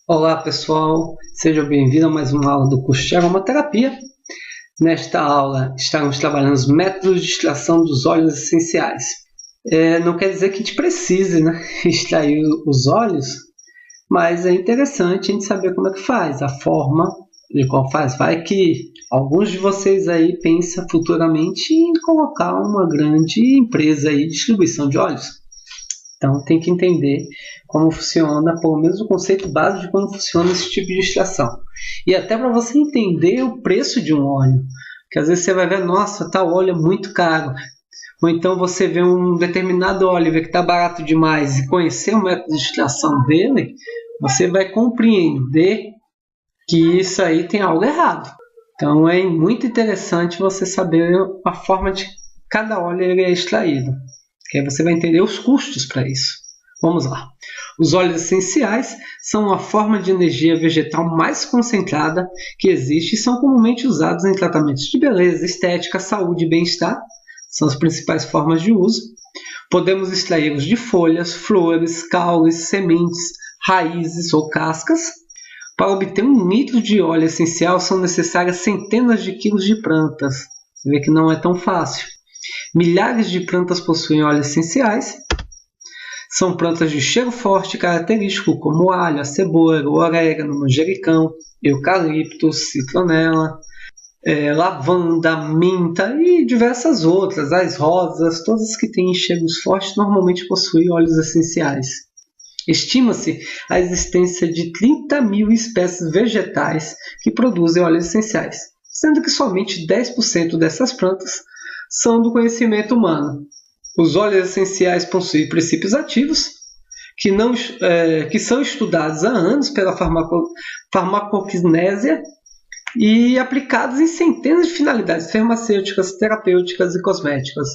Olá pessoal, sejam bem-vindos a mais uma aula do curso de aromaterapia. Nesta aula estaremos trabalhando os métodos de extração dos óleos essenciais. Não quer dizer que a gente precise, extrair os óleos, mas é interessante a gente saber como é que faz, a forma de qual faz. Vai que alguns de vocês aí pensam futuramente em colocar uma grande empresa aí de distribuição de óleos. Então tem que entender como funciona, pelo menos o conceito básico de como funciona esse tipo de extração. E até para você entender o preço de um óleo. Porque às vezes você vai ver, nossa, tal óleo é muito caro. Ou então você vê um determinado óleo e vê que está barato demais e conhecer o método de extração dele, você vai compreender que isso aí tem algo errado. Então é muito interessante você saber a forma de cada óleo ele é extraído. Que aí você vai entender os custos para isso. Vamos lá. Os óleos essenciais são uma forma de energia vegetal mais concentrada que existe e são comumente usados em tratamentos de beleza, estética, saúde e bem-estar. São as principais formas de uso. Podemos extraí-los de folhas, flores, caules, sementes, raízes ou cascas. Para obter 1 litro de óleo essencial são necessárias centenas de quilos de plantas. Você vê que não é tão fácil. Milhares de plantas possuem óleos essenciais. São plantas de cheiro forte e característico, como o alho, a cebola, o orégano, manjericão, eucalipto, citronela, lavanda, minta e diversas outras. As rosas, todas que têm cheiros fortes, normalmente possuem óleos essenciais. Estima-se a existência de 30 mil espécies vegetais que produzem óleos essenciais, sendo que somente 10% dessas plantas são do conhecimento humano. Os óleos essenciais possuem princípios ativos que são estudados há anos pela farmacokinésia e aplicados em centenas de finalidades farmacêuticas, terapêuticas e cosméticas.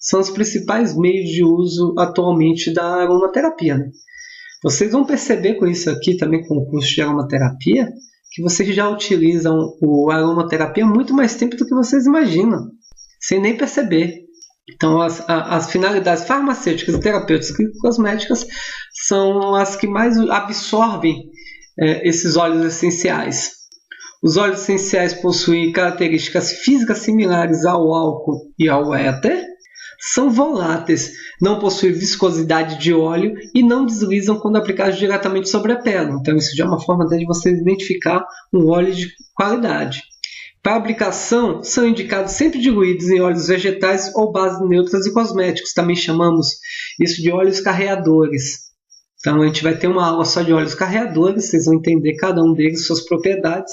São os principais meios de uso atualmente da aromaterapia. Vocês vão perceber com isso aqui também com o curso de aromaterapia que vocês já utilizam a aromaterapia há muito mais tempo do que vocês imaginam, sem nem perceber. Então, as finalidades farmacêuticas, terapêuticas e cosméticas são as que mais absorvem esses óleos essenciais. Os óleos essenciais possuem características físicas similares ao álcool e ao éter, são voláteis, não possuem viscosidade de óleo e não deslizam quando aplicados diretamente sobre a pele. Então, isso já é uma forma de você identificar um óleo de qualidade. Para aplicação, são indicados sempre diluídos em óleos vegetais ou bases neutras e cosméticos. Também chamamos isso de óleos carreadores. Então, a gente vai ter uma aula só de óleos carreadores. Vocês vão entender cada um deles, suas propriedades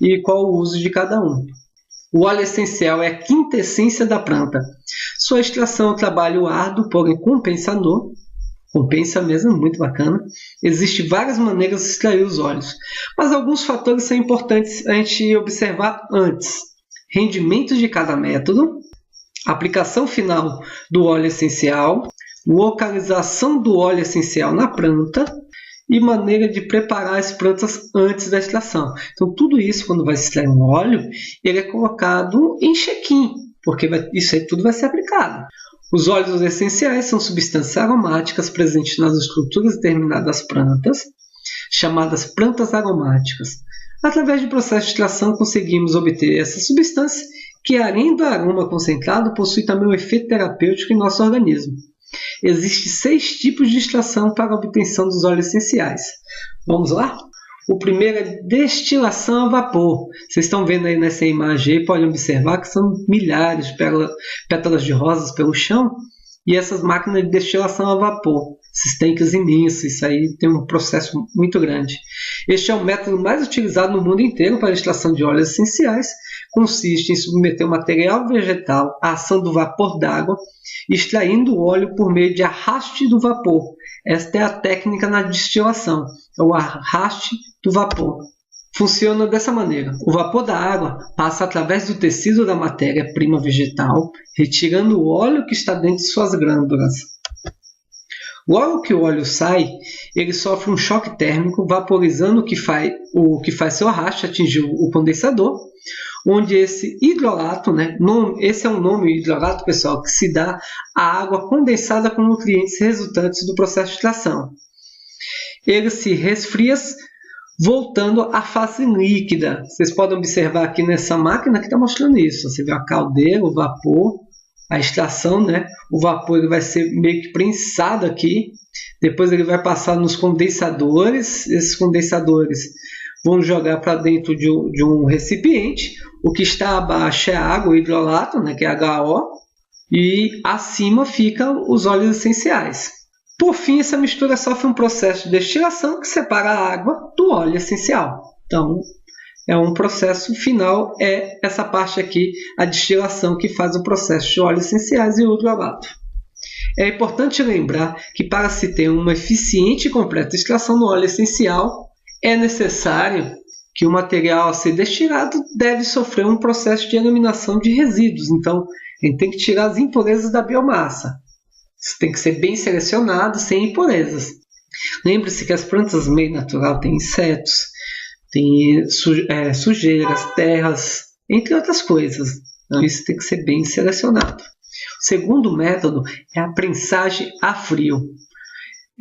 e qual o uso de cada um. O óleo essencial é a quintessência da planta. Sua extração é um trabalho árduo, porém compensador. Compensa mesmo, muito bacana. Existem várias maneiras de extrair os óleos, mas alguns fatores são importantes a gente observar antes. Rendimento de cada método, aplicação final do óleo essencial, localização do óleo essencial na planta e maneira de preparar as plantas antes da extração. Então tudo isso, quando vai extrair um óleo, ele é colocado em check-in, porque isso aí tudo vai ser aplicado. Os óleos essenciais são substâncias aromáticas presentes nas estruturas determinadas das plantas, chamadas plantas aromáticas. Através do processo de extração, conseguimos obter essa substância, que além do aroma concentrado, possui também um efeito terapêutico em nosso organismo. Existem 6 tipos de extração para a obtenção dos óleos essenciais. Vamos lá? O primeiro é destilação a vapor. Vocês estão vendo aí nessa imagem aí, podem observar que são milhares de pétalas de rosas pelo chão e essas máquinas de destilação a vapor. Esses tanques imensos, isso aí tem um processo muito grande. Este é o método mais utilizado no mundo inteiro para a extração de óleos essenciais. Consiste em submeter o material vegetal à ação do vapor d'água, extraindo o óleo por meio de arraste do vapor. Esta é a técnica na destilação, é o arraste do vapor. Funciona dessa maneira. O vapor da água passa através do tecido da matéria-prima vegetal, retirando o óleo que está dentro de suas glândulas. Logo que o óleo sai, ele sofre um choque térmico, vaporizando o que faz seu arraste atingir o condensador, onde esse hidrolato, esse é um nome hidrolato, pessoal, que se dá à água condensada com nutrientes resultantes do processo de extração. Ele se resfria voltando à fase líquida. Vocês podem observar aqui nessa máquina que está mostrando isso. Você vê a caldeira, o vapor, a extração, né? O vapor ele vai ser meio que prensado aqui. Depois ele vai passar nos condensadores. Esses condensadores vão jogar para dentro de um recipiente. O que está abaixo é água, o hidrolato, né? Que é HO. E acima ficam os óleos essenciais. Por fim, essa mistura sofre um processo de destilação que separa a água do óleo essencial. Então, é um processo final, é essa parte aqui, a destilação, que faz o processo de óleos essenciais e hidrolato. É importante lembrar que para se ter uma eficiente e completa extração do óleo essencial, é necessário que o material a ser destilado deve sofrer um processo de eliminação de resíduos. Então, a gente tem que tirar as impurezas da biomassa. Isso tem que ser bem selecionado, sem impurezas. Lembre-se que as plantas meio natural têm insetos, tem sujeiras, terras, entre outras coisas. Então, isso tem que ser bem selecionado. O segundo método é a prensagem a frio.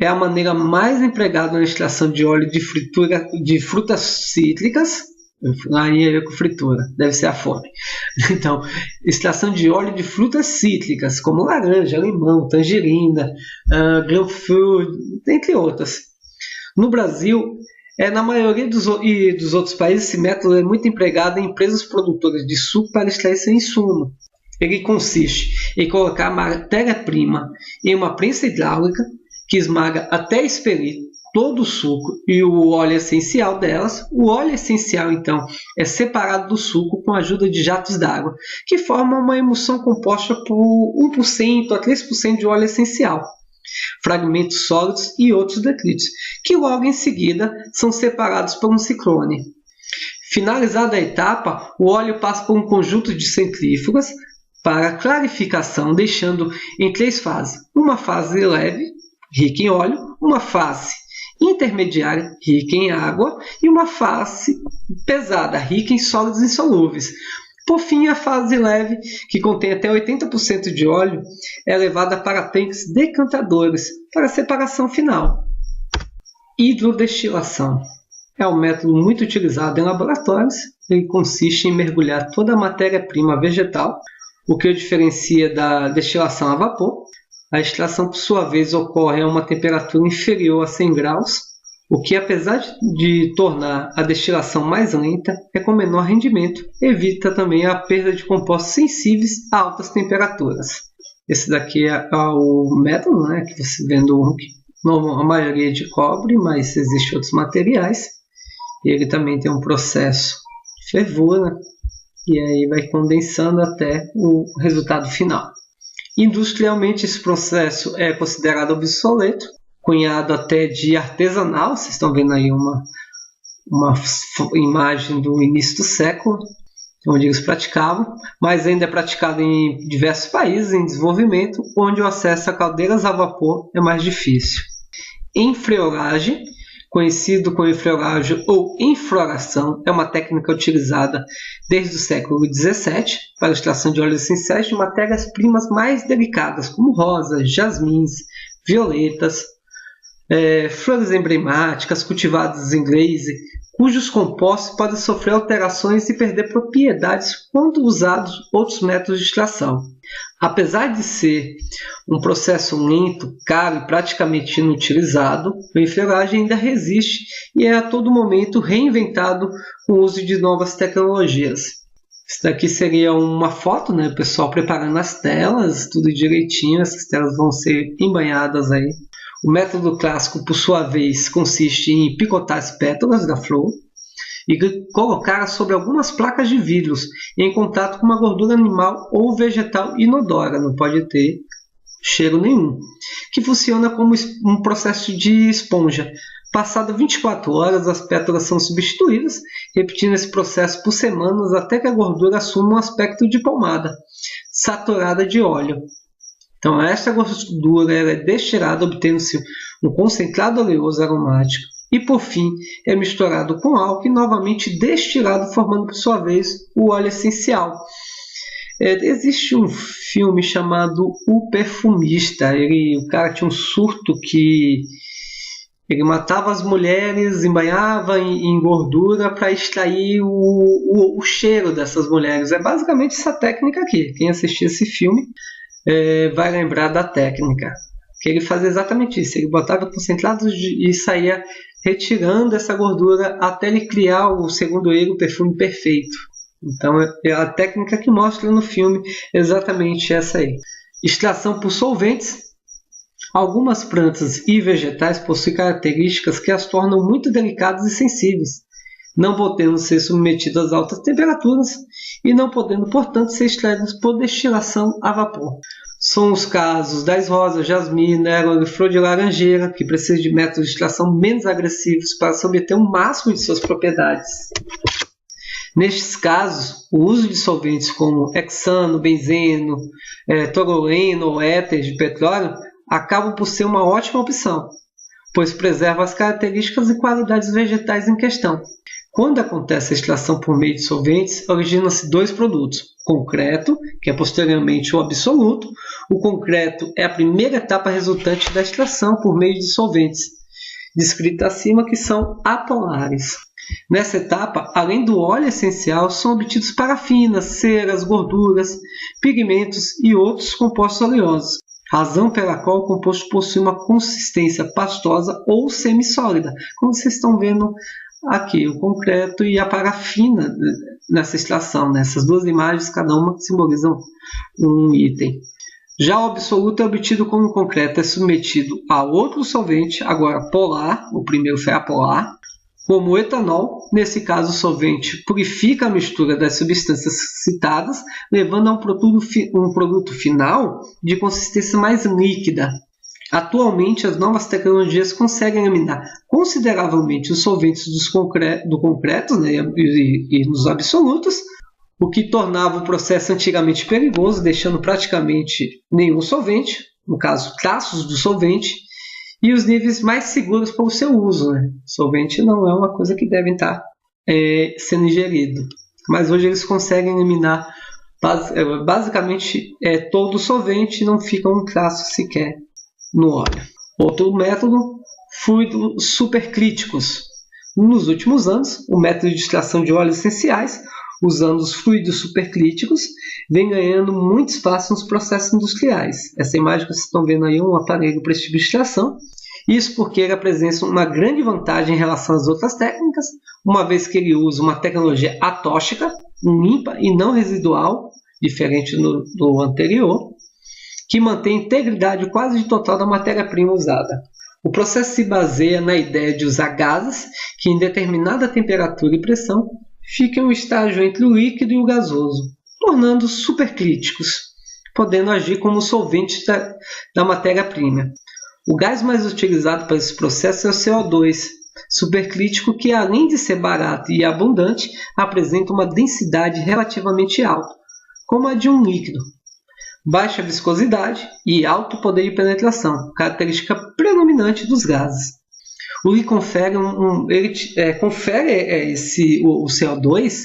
É a maneira mais empregada na extração de óleo de fritura de frutas cítricas. Aí com fritura, deve ser a fome. Então, extração de óleo de frutas cítricas, como laranja, limão, tangerina, grapefruit, entre outras. No Brasil, na maioria dos outros países, esse método é muito empregado em empresas produtoras de suco para extrair esse insumo. Ele consiste em colocar a matéria-prima em uma prensa hidráulica que esmaga até expelir todo o suco e o óleo essencial delas. O óleo essencial, então, é separado do suco com a ajuda de jatos d'água, que formam uma emulsão composta por 1% a 3% de óleo essencial, fragmentos sólidos e outros detritos, que logo em seguida são separados por um ciclone. Finalizada a etapa, o óleo passa por um conjunto de centrífugas para clarificação, deixando em 3 fases. Uma fase leve, rica em óleo, uma fase intermediária, rica em água, e uma fase pesada, rica em sólidos insolúveis. Por fim, a fase leve, que contém até 80% de óleo, é levada para tanques decantadores para a separação final. Hidrodestilação é um método muito utilizado em laboratórios. Ele consiste em mergulhar toda a matéria-prima vegetal, o que o diferencia da destilação a vapor. A extração, por sua vez, ocorre a uma temperatura inferior a 100 graus, o que, apesar de tornar a destilação mais lenta, é com menor rendimento, evita também a perda de compostos sensíveis a altas temperaturas. Esse daqui é o método, né, que você vê a maioria de cobre, mas existem outros materiais. Ele também tem um processo de fervura, e aí vai condensando até o resultado final. Industrialmente, esse processo é considerado obsoleto, cunhado até de artesanal. Vocês estão vendo aí uma imagem do início do século, onde eles praticavam, mas ainda é praticado em diversos países em desenvolvimento, onde o acesso a caldeiras a vapor é mais difícil. Enfriolagem, conhecido como enfriolagem ou enfloração, é uma técnica utilizada desde o século XVII para a extração de óleos essenciais de matérias-primas mais delicadas, como rosas, jasmins, violetas, flores emblemáticas cultivadas em glaze, cujos compostos podem sofrer alterações e perder propriedades quando usados outros métodos de extração. Apesar de ser um processo lento, caro e praticamente inutilizado, a enfriolagem ainda resiste e é a todo momento reinventado com o uso de novas tecnologias. Isso daqui seria uma foto, né? O pessoal preparando as telas, tudo direitinho. Essas telas vão ser embanhadas aí. O método clássico, por sua vez, consiste em picotar as pétalas da flor e colocar sobre algumas placas de vidros em contato com uma gordura animal ou vegetal inodora, não pode ter cheiro nenhum, que funciona como um processo de esponja. Passado 24 horas, as pétalas são substituídas, repetindo esse processo por semanas até que a gordura assuma um aspecto de pomada, saturada de óleo. Então, esta gordura é destilada, obtendo-se um concentrado oleoso aromático e, por fim, é misturado com álcool e novamente destilado, formando, por sua vez, o óleo essencial. Existe um filme chamado O Perfumista. O cara tinha um surto que Ele matava as mulheres, embanhava em gordura para extrair o cheiro dessas mulheres. É basicamente essa técnica aqui. Quem assistir esse filme vai lembrar da técnica. Que ele fazia exatamente isso. Ele botava concentrados e saía retirando essa gordura até ele criar, segundo ele, o perfume perfeito. Então é a técnica que mostra no filme exatamente essa aí. Extração por solventes. Algumas plantas e vegetais possuem características que as tornam muito delicadas e sensíveis, não podendo ser submetidas a altas temperaturas e não podendo, portanto, ser extraídas por destilação a vapor. São os casos das rosas, jasmim, néroli, flor de laranjeira, que precisam de métodos de extração menos agressivos para se obter o máximo de suas propriedades. Nestes casos, o uso de solventes como hexano, benzeno, tolueno ou éter de petróleo acabam por ser uma ótima opção, pois preserva as características e qualidades vegetais em questão. Quando acontece a extração por meio de solventes, originam-se dois produtos: concreto, que é posteriormente o absoluto. O concreto é a primeira etapa resultante da extração por meio de solventes, descrita acima, que são apolares. Nessa etapa, além do óleo essencial, são obtidos parafinas, ceras, gorduras, pigmentos e outros compostos oleosos, razão pela qual o composto possui uma consistência pastosa ou semissólida, como vocês estão vendo aqui, o concreto e a parafina nessa extração. Essas duas imagens, cada uma simbolizam um item. Já o absoluto é obtido quando o concreto é submetido a outro solvente, agora polar, o primeiro foi apolar, como o etanol. Nesse caso, o solvente purifica a mistura das substâncias citadas, levando a um produto final de consistência mais líquida. Atualmente, as novas tecnologias conseguem eliminar consideravelmente os solventes do concreto, né, e nos absolutos, o que tornava o processo antigamente perigoso, deixando praticamente nenhum solvente, no caso, traços do solvente, e os níveis mais seguros para o seu uso. Né? Solvente não é uma coisa que deve estar sendo ingerido. Mas hoje eles conseguem eliminar basicamente todo o solvente e não fica um traço sequer no óleo. Outro método, fluidos supercríticos. Nos últimos anos, o método de extração de óleos essenciais, usando os fluidos supercríticos, vem ganhando muito espaço nos processos industriais. Essa imagem que vocês estão vendo aí é um aparelho para esse tipo de extração. Isso porque ele apresenta uma grande vantagem em relação às outras técnicas, uma vez que ele usa uma tecnologia atóxica, limpa e não residual, diferente do anterior, que mantém a integridade quase total da matéria-prima usada. O processo se baseia na ideia de usar gases que, em determinada temperatura e pressão, ficam em um estágio entre o líquido e o gasoso, tornando-os supercríticos, podendo agir como solvente da matéria-prima. O gás mais utilizado para esse processo é o CO2, supercrítico, que, além de ser barato e abundante, apresenta uma densidade relativamente alta, como a de um líquido, baixa viscosidade e alto poder de penetração, característica predominante dos gases. O que confere o CO2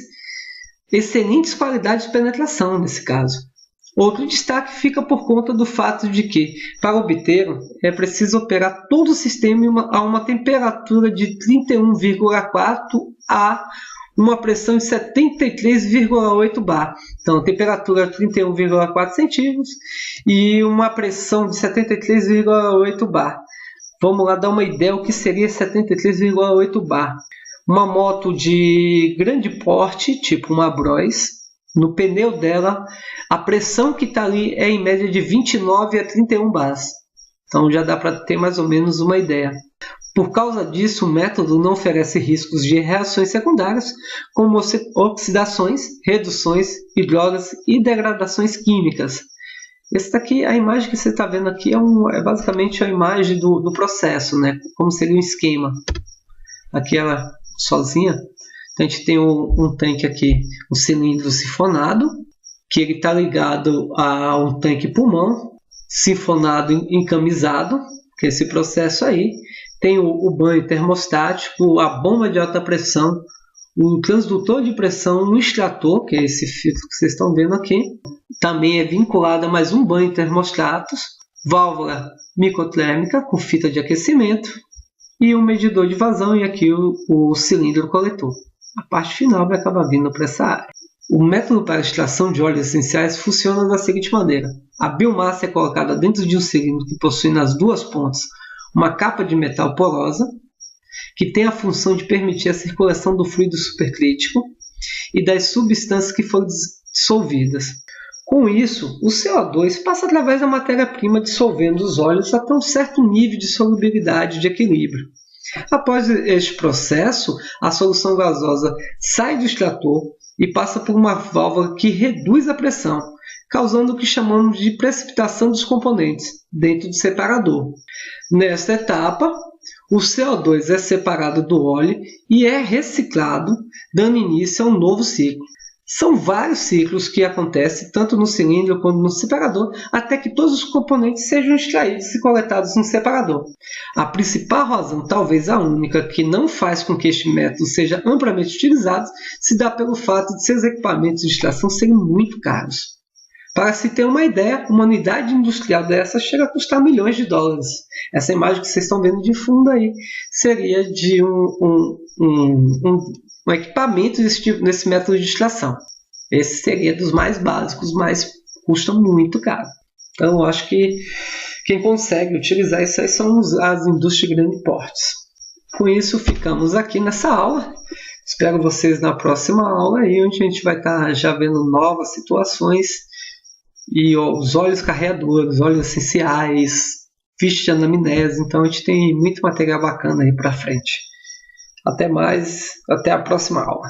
excelentes qualidades de penetração nesse caso. Outro destaque fica por conta do fato de que, para obter, é preciso operar todo o sistema a uma temperatura de 31,4 a uma pressão de 73,8 bar. Então, temperatura 31,4 centígrados e uma pressão de 73,8 bar. Vamos lá dar uma ideia do que seria 73,8 bar. Uma moto de grande porte, tipo uma Bros, no pneu dela, a pressão que está ali é em média de 29 a 31 bars. Então já dá para ter mais ou menos uma ideia. Por causa disso, o método não oferece riscos de reações secundárias, como oxidações, reduções, hidrólises e degradações químicas. Essa daqui, a imagem que você está vendo aqui é basicamente a imagem do processo, né? Como seria um esquema. Aqui ela sozinha. Então a gente tem um tanque aqui, um cilindro sifonado, que ele está ligado a um tanque pulmão, sifonado encamisado, que é esse processo aí. Tem o banho termostático, a bomba de alta pressão, o transdutor de pressão, um extrator, que é esse filtro que vocês estão vendo aqui. Também é vinculado a mais um banho termostatos, válvula microtérmica com fita de aquecimento e um medidor de vazão e aqui o cilindro coletor. A parte final vai acabar vindo para essa área. O método para a extração de óleos essenciais funciona da seguinte maneira. A biomassa é colocada dentro de um cilindro que possui nas duas pontas uma capa de metal porosa, que tem a função de permitir a circulação do fluido supercrítico e das substâncias que foram dissolvidas. Com isso, o CO2 passa através da matéria-prima dissolvendo os óleos até um certo nível de solubilidade de equilíbrio. Após este processo, a solução gasosa sai do extrator e passa por uma válvula que reduz a pressão, causando o que chamamos de precipitação dos componentes dentro do separador. Nesta etapa, o CO2 é separado do óleo e é reciclado, dando início a um novo ciclo. São vários ciclos que acontecem tanto no cilindro quanto no separador, até que todos os componentes sejam extraídos e coletados no separador. A principal razão, talvez a única, que não faz com que este método seja amplamente utilizado, se dá pelo fato de seus equipamentos de extração serem muito caros. Para se ter uma ideia, uma unidade industrial dessa chega a custar milhões de dólares. Essa imagem que vocês estão vendo de fundo aí seria de um equipamento nesse método de extração. Esse seria dos mais básicos, mas custa muito caro. Então, eu acho que quem consegue utilizar isso aí são as indústrias de grande porte. Com isso, ficamos aqui nessa aula. Espero vocês na próxima aula, aí, onde a gente vai estar já vendo novas situações e os óleos carreadores, óleos essenciais, fichas de anamnese. Então, a gente tem muito material bacana aí para frente. Até mais, até a próxima aula.